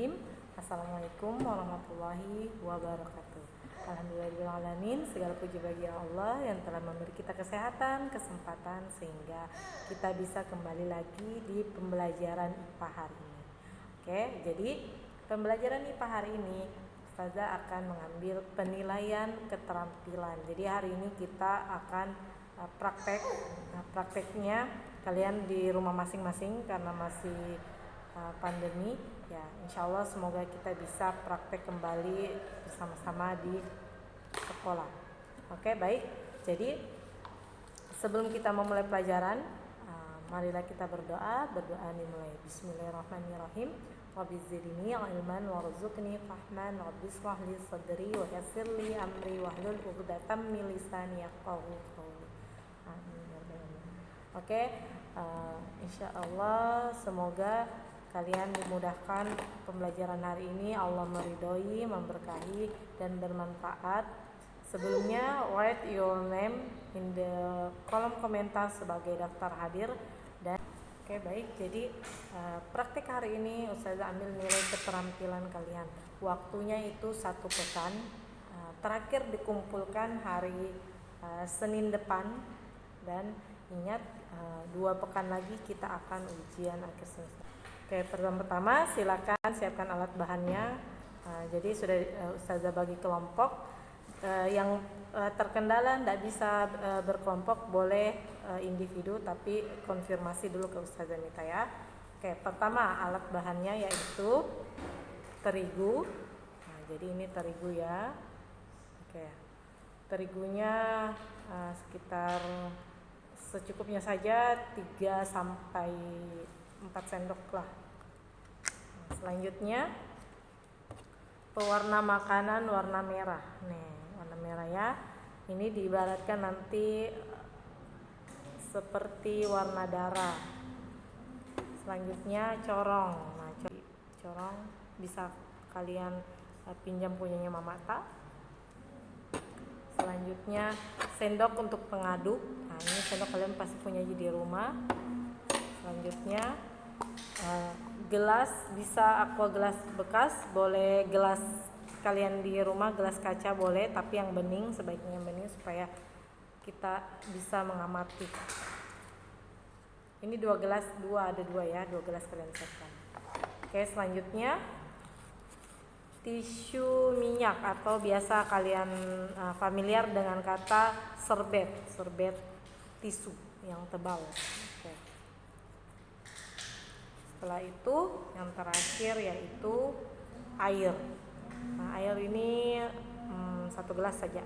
Bismillahirrahmanirrahim. Assalamualaikum warahmatullahi wabarakatuh. Alhamdulillahirrahmanirrahim. Segala puji bagi Allah yang telah memberi kita kesehatan, kesempatan sehingga kita bisa kembali lagi di pembelajaran IPA hari ini. Oke, jadi pembelajaran IPA hari ini Ustazah akan mengambil penilaian keterampilan. Jadi hari ini kita akan prakteknya kalian di rumah masing-masing karena masih pandemi ya, insya Allah semoga kita bisa praktek kembali bersama-sama di sekolah. Oke, baik. Jadi sebelum kita memulai pelajaran, marilah kita berdoa dimulai. Bismillahirrahmanirrahim. Rabbi zidni ilman warzuqni fahman rabbi shrah li sadri wa yassir li amri wahlul 'uqdatam min lisani yafqahu qawli. Amin. Oke, insyaallah semoga kalian dimudahkan pembelajaran hari ini, Allah meridhoi, memberkahi dan bermanfaat. Sebelumnya write your name in the kolom komentar sebagai daftar hadir. Dan oke, baik. Jadi praktik hari ini Ustazah ambil nilai keterampilan kalian. Waktunya itu 1 pekan. Terakhir dikumpulkan hari Senin depan, dan ingat 2 pekan lagi kita akan ujian akhir semester. Oke, pertama silakan siapkan alat bahannya. Jadi sudah Ustazah bagi kelompok. Yang terkendala tidak bisa berkelompok boleh individu, tapi konfirmasi dulu ke Ustazah Mita ya. Oke, pertama alat bahannya yaitu terigu. Jadi ini terigu ya. Oke, terigunya sekitar secukupnya saja 3 sampai 4 sendok lah. Selanjutnya pewarna makanan warna merah. Nih, warna merah ya. Ini diibaratkan nanti seperti warna darah. Selanjutnya corong. Nah, corong bisa kalian pinjam punyanya Mama Ta. Selanjutnya sendok untuk pengaduk. Nah, ini sendok kalian pasti punya di rumah. Selanjutnya gelas, bisa aqua gelas bekas, boleh gelas kalian di rumah, gelas kaca boleh, tapi yang bening, sebaiknya yang bening supaya kita bisa mengamati. Ini 2 gelas, ada 2 ya, 2 gelas kalian siapkan. Oke, selanjutnya tisu minyak atau biasa kalian familiar dengan kata serbet tisu yang tebal. Oke. Setelah itu yang terakhir yaitu air. Nah, air ini 1 gelas saja.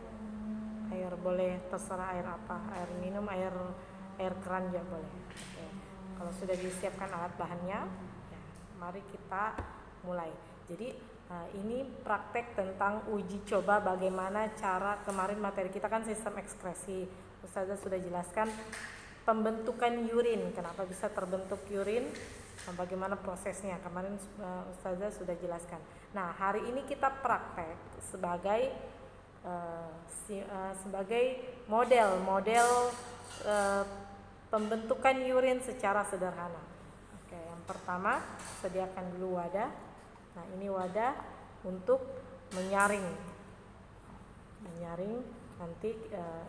Air boleh terserah air apa, air minum, air keran juga boleh. Oke. Kalau sudah disiapkan alat bahannya, ya, mari kita mulai. Jadi ini praktek tentang uji coba bagaimana cara kemarin materi kita kan sistem ekskresi. Ustazah sudah jelaskan pembentukan urin, kenapa bisa terbentuk urin, bagaimana prosesnya kemarin Ustazah sudah jelaskan. Nah, hari ini kita praktek sebagai model pembentukan urin secara sederhana. Oke, yang pertama sediakan dulu wadah. Nah, ini wadah untuk menyaring nanti.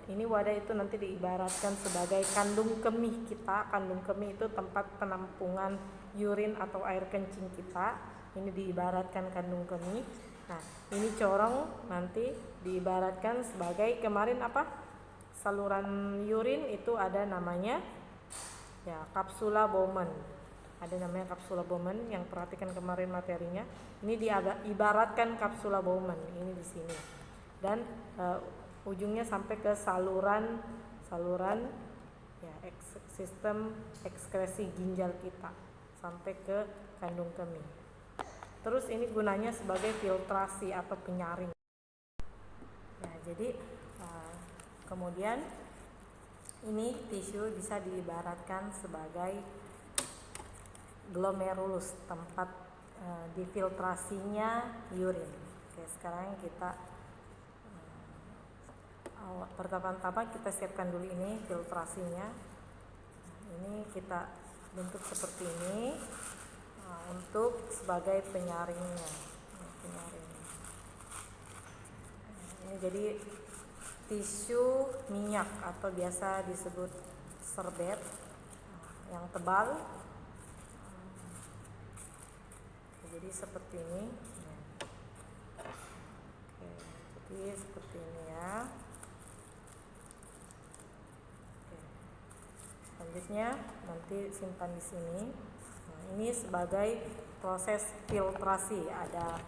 Ini wadah itu nanti diibaratkan sebagai kandung kemih kita. Kandung kemih itu tempat penampungan urin atau air kencing kita. Ini diibaratkan kandung kemih. Nah, ini corong nanti diibaratkan sebagai kemarin saluran urin itu ada namanya ya kapsula Bowman. Ada namanya kapsula Bowman, yang perhatikan kemarin materinya. Ini diibaratkan kapsula Bowman ini di sini. Dan ujungnya sampai ke saluran ya sistem ekskresi ginjal kita sampai ke kandung kemih. Terus ini gunanya sebagai filtrasi atau penyaring. Ya, jadi kemudian ini tisu bisa diibaratkan sebagai glomerulus, tempat difiltrasinya urin. Oke, sekarang kita pertama-tama kita siapkan dulu ini filtrasinya. Ini kita bentuk seperti ini. untuk sebagai penyaringnya. Ini jadi tisu minyak atau biasa disebut serbet yang tebal. Jadi seperti ini. Jadi seperti ini ya. Selanjutnya nanti simpan di sini. Nah, ini sebagai proses filtrasi. Ada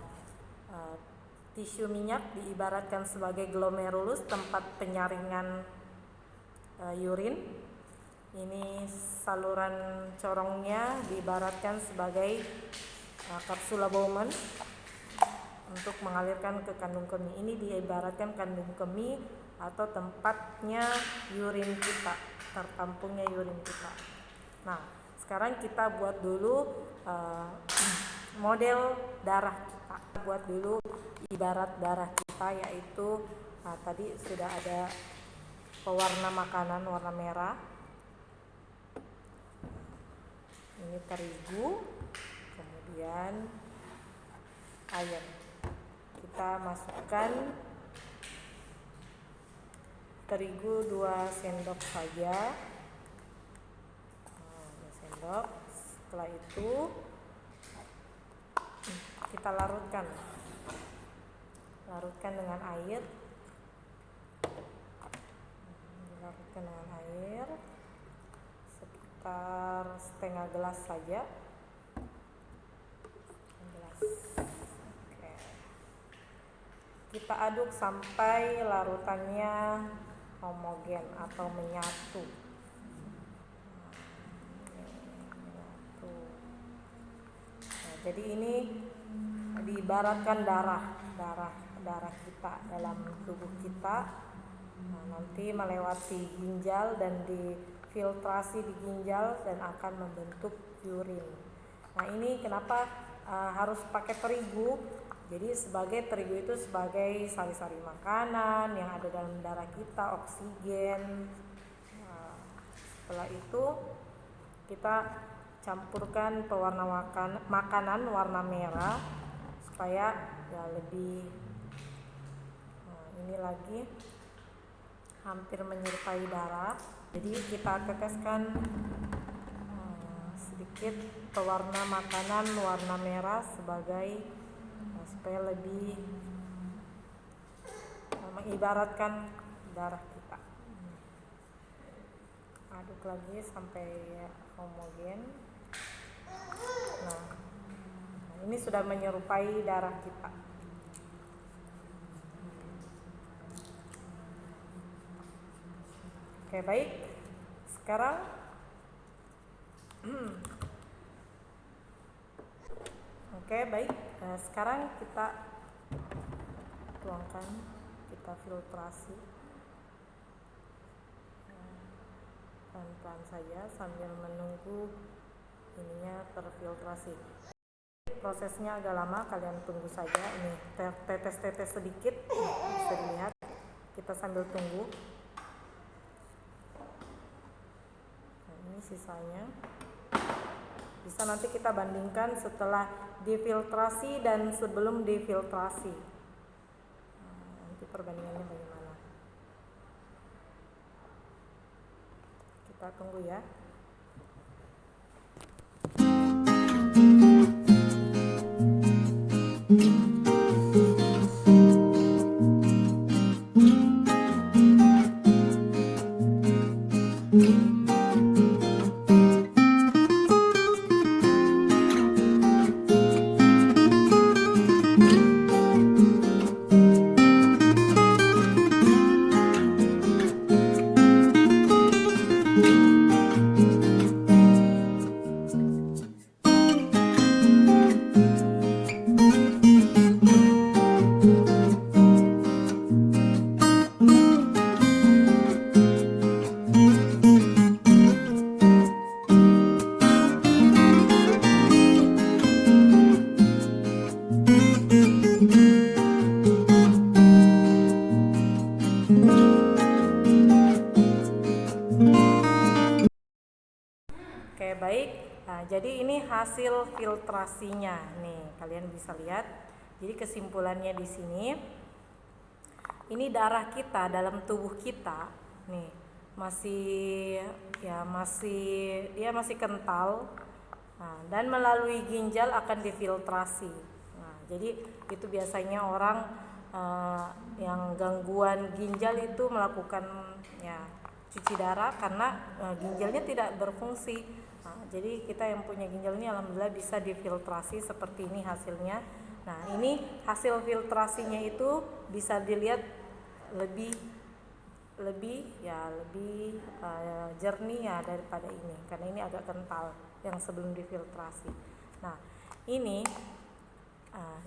tisu minyak diibaratkan sebagai glomerulus, tempat penyaringan urin. Ini saluran corongnya diibaratkan sebagai kapsula Bowman untuk mengalirkan ke kandung kemih. Ini diibaratkan kandung kemih atau tempatnya urin kita, tertampungnya urin kita. Nah, sekarang kita buat dulu model darah kita. Buat dulu ibarat darah kita, yaitu tadi sudah ada pewarna makanan warna merah. Ini terigu, kemudian air. Kita masukkan terigu 2 sendok saja. 2 sendok. Setelah itu kita larutkan dengan air. Dilarutkan dengan air sekitar setengah gelas saja. Oke. Kita aduk sampai larutannya homogen atau menyatu. Nah, jadi ini diibaratkan darah kita dalam tubuh kita. Nah, nanti melewati ginjal dan difiltrasi di ginjal dan akan membentuk urin. Nah, ini kenapa harus pakai terigu? Jadi terigu itu sebagai sari-sari makanan yang ada dalam darah kita, oksigen. Nah, setelah itu kita campurkan pewarna makanan warna merah supaya ya lebih ini lagi hampir menyerupai darah. Jadi kita teteskan sedikit pewarna makanan warna merah sebagai supaya lebih mengibaratkan darah kita. Aduk lagi sampai homogen. Nah, ini sudah menyerupai darah kita. Oke, baik. Sekarang sekarang kita tuangkan, kita filtrasi pelan-pelan saja sambil menunggu ininya terfiltrasi. Prosesnya agak lama, kalian tunggu saja. Ini tetes-tetes sedikit, bisa dilihat. Kita sambil tunggu. Nah, ini sisanya. Bisa nanti kita bandingkan setelah difiltrasi dan sebelum difiltrasi. Nanti perbandingannya bagaimana? Kita tunggu ya. hasil filtrasinya. Nih, kalian bisa lihat. Jadi kesimpulannya di sini, ini darah kita dalam tubuh kita, nih masih kental. Nah, dan melalui ginjal akan difiltrasi. Nah, jadi itu biasanya orang yang gangguan ginjal itu melakukan cuci darah karena ginjalnya tidak berfungsi. Nah, jadi kita yang punya ginjal ini alhamdulillah bisa difiltrasi seperti ini hasilnya. Nah, ini hasil filtrasinya itu bisa dilihat lebih jernih ya daripada ini, karena ini agak kental yang sebelum difiltrasi. Nah, ini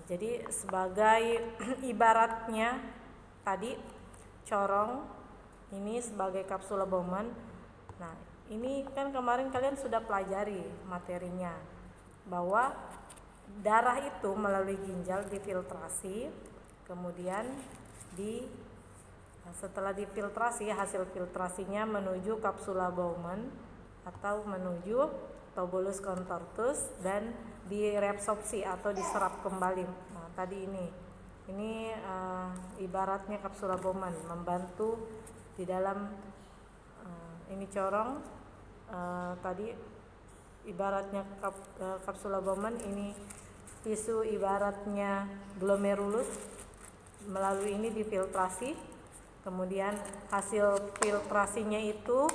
jadi sebagai ibaratnya tadi corong ini sebagai kapsula Bowman. Nah, ini kan kemarin kalian sudah pelajari materinya bahwa darah itu melalui ginjal difiltrasi, kemudian setelah difiltrasi hasil filtrasinya menuju kapsula Bowman atau menuju tubulus contortus dan direabsorpsi atau diserap kembali. Nah, tadi ini ibaratnya kapsula Bowman membantu di dalam ini corong tadi ibaratnya kapsula Bowman, ini tisu ibaratnya glomerulus, melalui ini difiltrasi, kemudian hasil filtrasinya itu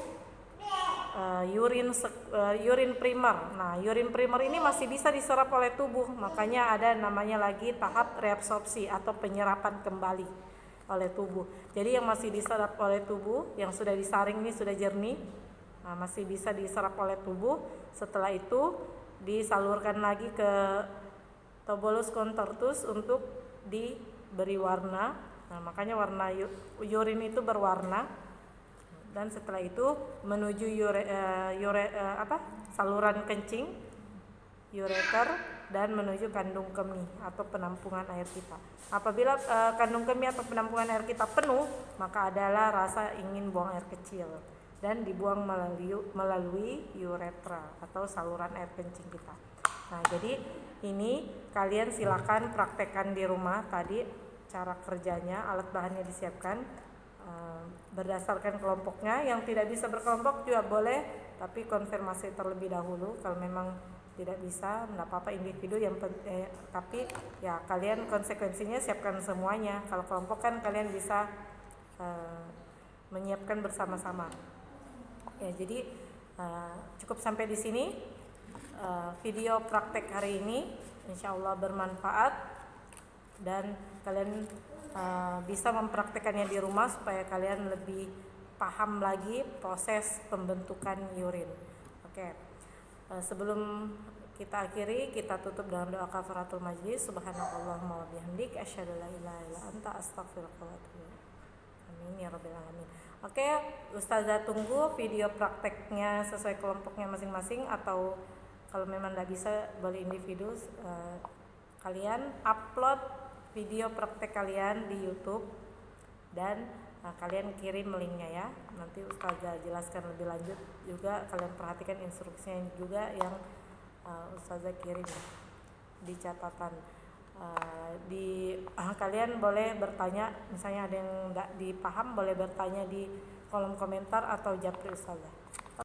urin primer. Nah, urin primer ini masih bisa diserap oleh tubuh, makanya ada namanya lagi tahap reabsorpsi atau penyerapan kembali oleh tubuh. Jadi yang masih diserap oleh tubuh, yang sudah disaring ini sudah jernih, masih bisa diserap oleh tubuh. Setelah itu disalurkan lagi ke tubulus contortus untuk diberi warna. Nah, makanya warna urin itu berwarna. Dan setelah itu menuju saluran kencing, ureter, dan menuju kandung kemih atau penampungan air kita. Apabila kandung kemih atau penampungan air kita penuh, maka adalah rasa ingin buang air kecil dan dibuang melalui uretra atau saluran air kencing kita. Nah, jadi ini kalian silakan praktekkan di rumah tadi cara kerjanya, alat bahannya disiapkan berdasarkan kelompoknya. Yang tidak bisa berkelompok juga boleh, tapi konfirmasi terlebih dahulu. Kalau memang tidak bisa, tidak apa-apa individu, tapi ya kalian konsekuensinya siapkan semuanya. Kalau kelompok kan kalian bisa menyiapkan bersama-sama. Ya, jadi cukup sampai di sini video praktek hari ini. Insya Allah bermanfaat dan kalian bisa mempraktekannya di rumah supaya kalian lebih paham lagi proses pembentukan urin. Oke. Sebelum kita akhiri, kita tutup dengan doa kafaratul majlis. Subhanakallahumma wa bihamdik asyhadu an la ilaha illa anta astaghfiruka wa atubu ilaik. Amin ya rabbil alamin. Oke, Ustazah tunggu video prakteknya sesuai kelompoknya masing-masing, atau kalau memang tidak bisa boleh individu. Kalian upload video praktek kalian di YouTube dan kalian kirim linknya ya. Nanti Ustazah jelaskan lebih lanjut juga. Kalian perhatikan instruksinya juga yang Ustazah kirim di catatan. Kalian boleh bertanya, misalnya ada yang tidak dipaham boleh bertanya di kolom komentar atau japri Ustazah.